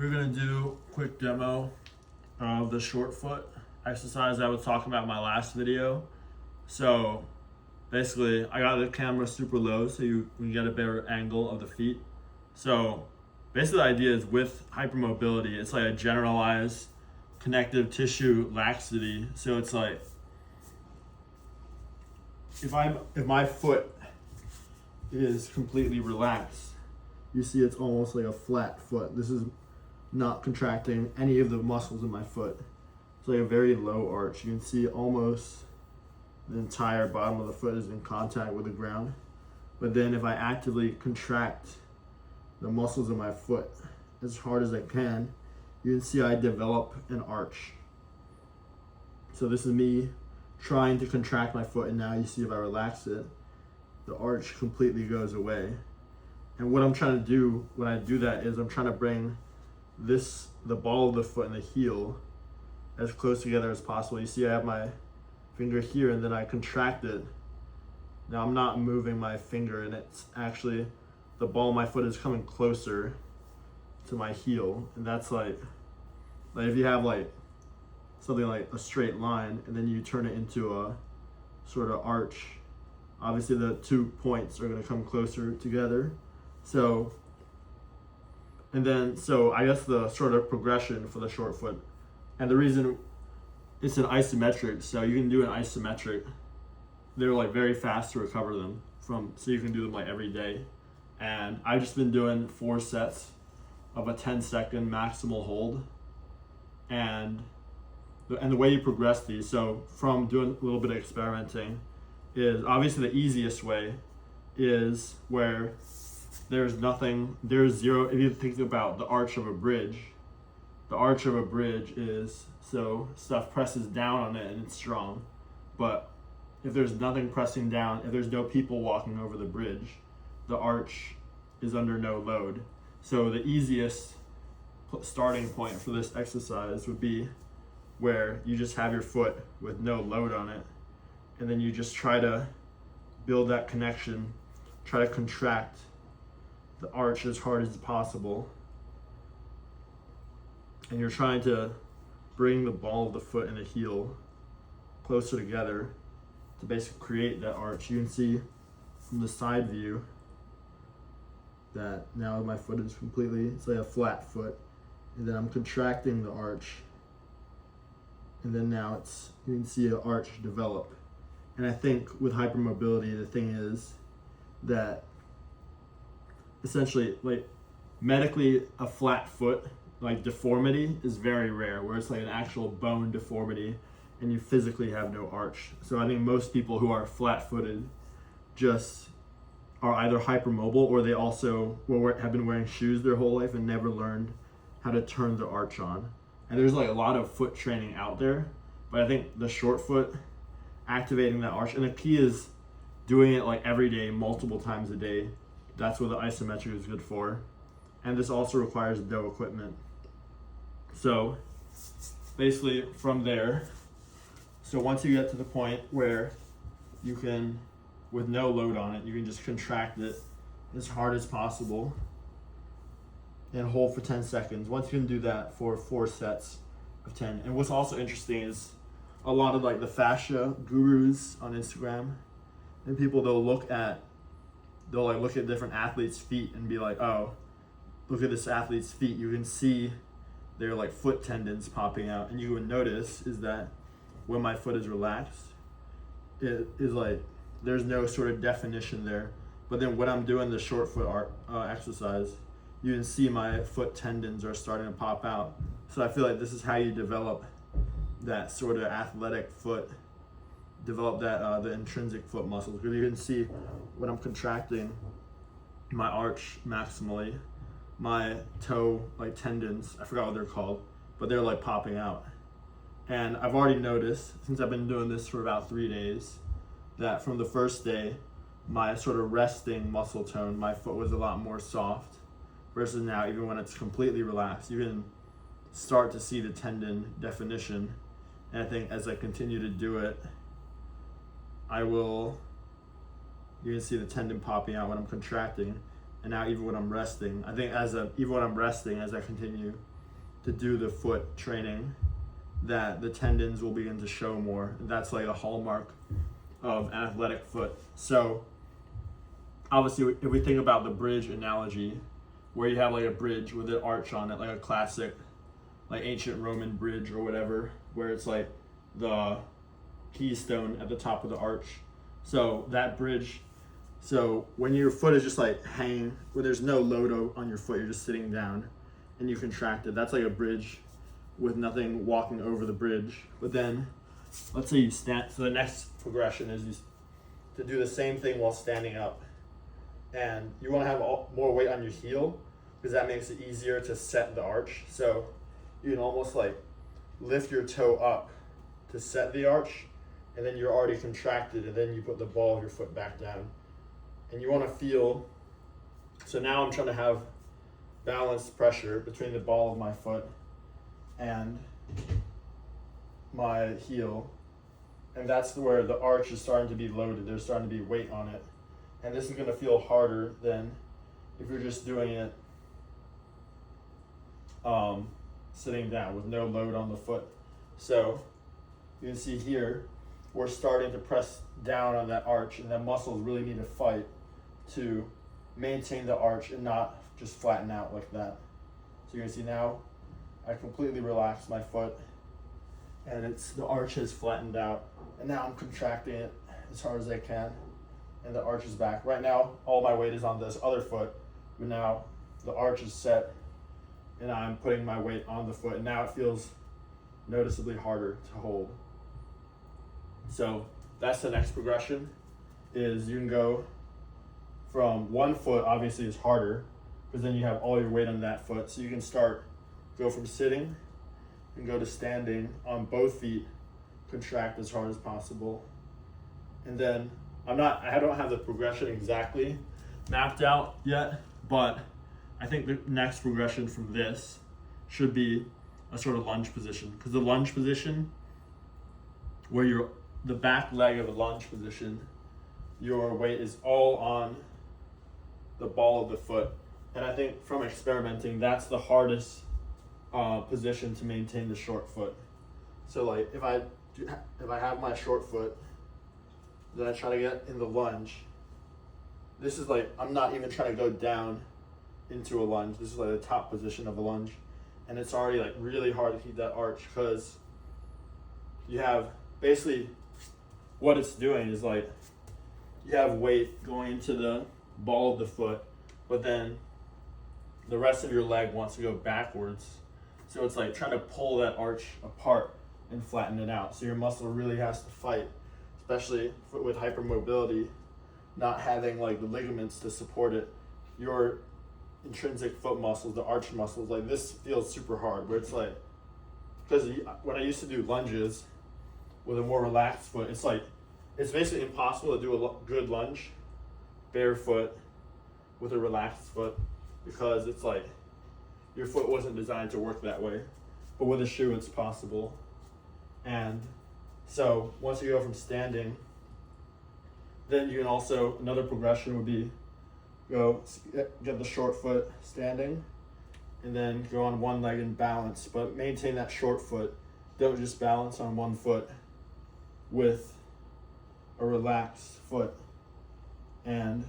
We're gonna do a quick demo of the short foot exercise I was talking about in my last video. So basically I got the camera super low so you can get a better angle of the feet. So basically the idea is with hypermobility, it's like a generalized connective tissue laxity. So it's like if my foot is completely relaxed, you see it's almost like a flat foot. This is not contracting any of the muscles in my foot. It's like a very low arch. You can see almost the entire bottom of the foot is in contact with the ground. But then if I actively contract the muscles of my foot as hard as I can, you can see I develop an arch. So this is me trying to contract my foot, and now you see if I relax it, the arch completely goes away. And what I'm trying to do when I do that is I'm trying to bring the ball of the foot and the heel as close together as possible. You see I have my finger here and then I contract it. Now I'm not moving my finger, and it's actually the ball of my foot is coming closer to my heel. And that's like if you have like something like a straight line and then you turn it into a sort of arch, obviously the 2 points are going to come closer together. So I guess the sort of progression for the short foot, and the reason it's an isometric, so you can do an isometric. They're like very fast to recover them from, so you can do them like every day. And I've just been doing 4 sets of a 10-second maximal hold. And the way you progress these, so from doing a little bit of experimenting, is obviously the easiest way is where there's zero. If you think about the arch of a bridge, the arch of a bridge is so stuff presses down on it and it's strong. But if there's nothing pressing down, if there's no people walking over the bridge, the arch is under no load. So the easiest starting point for this exercise would be where you just have your foot with no load on it, and then you just try to build that connection, try to contract the arch as hard as possible, and you're trying to bring the ball of the foot and the heel closer together to basically create that arch. You can see from the side view that now my foot is it's like a flat foot, and then I'm contracting the arch, and then now you can see an arch develop. And I think with hypermobility, the thing is that essentially, like, medically, a flat foot, like deformity, is very rare, where it's like an actual bone deformity and you physically have no arch. So I think most people who are flat-footed just are either hypermobile, or they also have been wearing shoes their whole life and never learned how to turn the arch on. And there's like a lot of foot training out there, but I think the short foot, activating that arch, and the key is doing it like every day, multiple times a day. That's what the isometric is good for. And this also requires no equipment. So basically from there, so once you get to the point where you can, with no load on it, you can just contract it as hard as possible and hold for 10 seconds. Once you can do that for 4 sets of 10. And what's also interesting is a lot of like the fascia gurus on Instagram, and people, they'll look at different athletes' feet and be like, oh, look at this athlete's feet. You can see their like foot tendons popping out, and you would notice is that when my foot is relaxed, it is like there's no sort of definition there. But then when I'm doing the short foot exercise, you can see my foot tendons are starting to pop out. So I feel like this is how you develop that sort of athletic foot, develop that the intrinsic foot muscles. Because you can see when I'm contracting my arch maximally, my toe like tendons, I forgot what they're called, but they're like popping out. And I've already noticed, since I've been doing this for about 3 days, that from the first day, my sort of resting muscle tone, my foot was a lot more soft, versus now, even when it's completely relaxed, you can start to see the tendon definition. And I think as I continue to do it, you can see the tendon popping out when I'm contracting. And now even when I'm resting, I think even when I'm resting, as I continue to do the foot training that the tendons will begin to show more. That's like a hallmark of an athletic foot. So obviously, if we think about the bridge analogy, where you have like a bridge with an arch on it, like a classic, like ancient Roman bridge or whatever, where it's like the keystone at the top of the arch. So that bridge, so when your foot is just like hanging, where there's no load on your foot, you're just sitting down and you contract it. That's like a bridge with nothing walking over the bridge. But then, let's say you stand, so the next progression is to do the same thing while standing up. And you want to have more weight on your heel because that makes it easier to set the arch. So you can almost like lift your toe up to set the arch, and then you're already contracted, and then you put the ball of your foot back down. And you want to feel, so now I'm trying to have balanced pressure between the ball of my foot and my heel. And that's where the arch is starting to be loaded. There's starting to be weight on it. And this is going to feel harder than if you're just doing it sitting down with no load on the foot. So you can see here, we're starting to press down on that arch, and the muscles really need to fight to maintain the arch and not just flatten out like that. So you can see now, I completely relaxed my foot, and the arch has flattened out, and now I'm contracting it as hard as I can, and the arch is back. Right now, all my weight is on this other foot, but now the arch is set, and I'm putting my weight on the foot, and now it feels noticeably harder to hold. So that's the next progression, is you can go from one foot, obviously is harder, because then you have all your weight on that foot. So you can go from sitting and go to standing on both feet, contract as hard as possible. And then I don't have the progression exactly mapped out yet, but I think the next progression from this should be a sort of lunge position, because the lunge position, where the back leg of the lunge position, your weight is all on the ball of the foot. And I think from experimenting, that's the hardest position to maintain the short foot. So like if I have my short foot, then I try to get in the lunge. This is like, I'm not even trying to go down into a lunge. This is like the top position of a lunge. And it's already like really hard to keep that arch, because you have basically what it's doing is like you have weight going into the ball of the foot, but then the rest of your leg wants to go backwards. So it's like trying to pull that arch apart and flatten it out. So your muscle really has to fight, especially with hypermobility, not having like the ligaments to support it. Your intrinsic foot muscles, the arch muscles, like this feels super hard, where it's like, because when I used to do lunges with a more relaxed foot, it's like, it's basically impossible to do a good lunge barefoot with a relaxed foot, because it's like your foot wasn't designed to work that way. But with a shoe, it's possible. And so once you go from standing, then you can also, another progression would be get the short foot standing, and then go on one leg and balance, but maintain that short foot. Don't just balance on one foot with a relaxed foot. And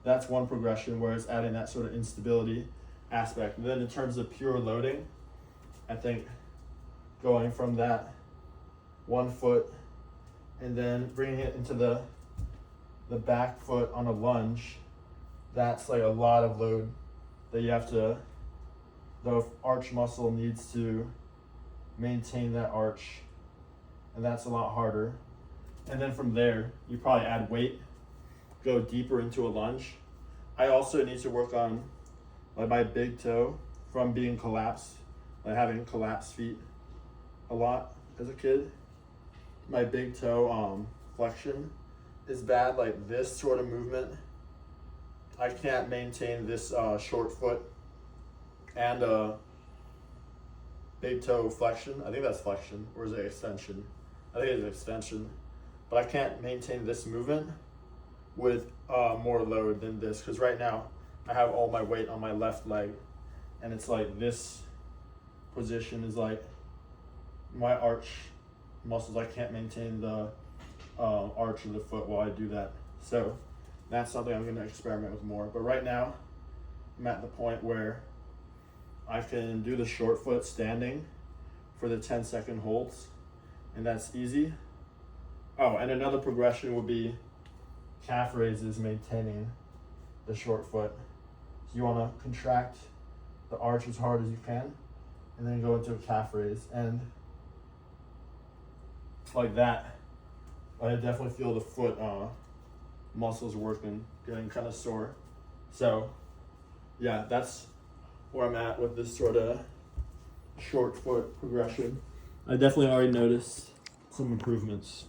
that's one progression where it's adding that sort of instability aspect. And then in terms of pure loading, I think going from that one foot and then bringing it into the back foot on a lunge, that's like a lot of load that you have to, the arch muscle needs to maintain that arch, and that's a lot harder. And then from there, you probably add weight, go deeper into a lunge. I also need to work on like my big toe from being collapsed, like having collapsed feet a lot as a kid. My big toe flexion is bad, like this sort of movement. I can't maintain this short foot and big toe flexion. I think that's flexion, or is it extension? I think it's extension. But I can't maintain this movement with more load than this, because right now I have all my weight on my left leg, and it's like this position is like my arch muscles. I can't maintain the arch of the foot while I do that. So that's something I'm going to experiment with more. But right now, I'm at the point where I can do the short foot standing for the 10-second holds, and that's easy. Oh, and another progression would be calf raises maintaining the short foot. So you want to contract the arch as hard as you can, and then go into a calf raise. And like that, I definitely feel the foot muscles working, getting kind of sore. So yeah, that's where I'm at with this sort of short foot progression. I definitely already noticed some improvements.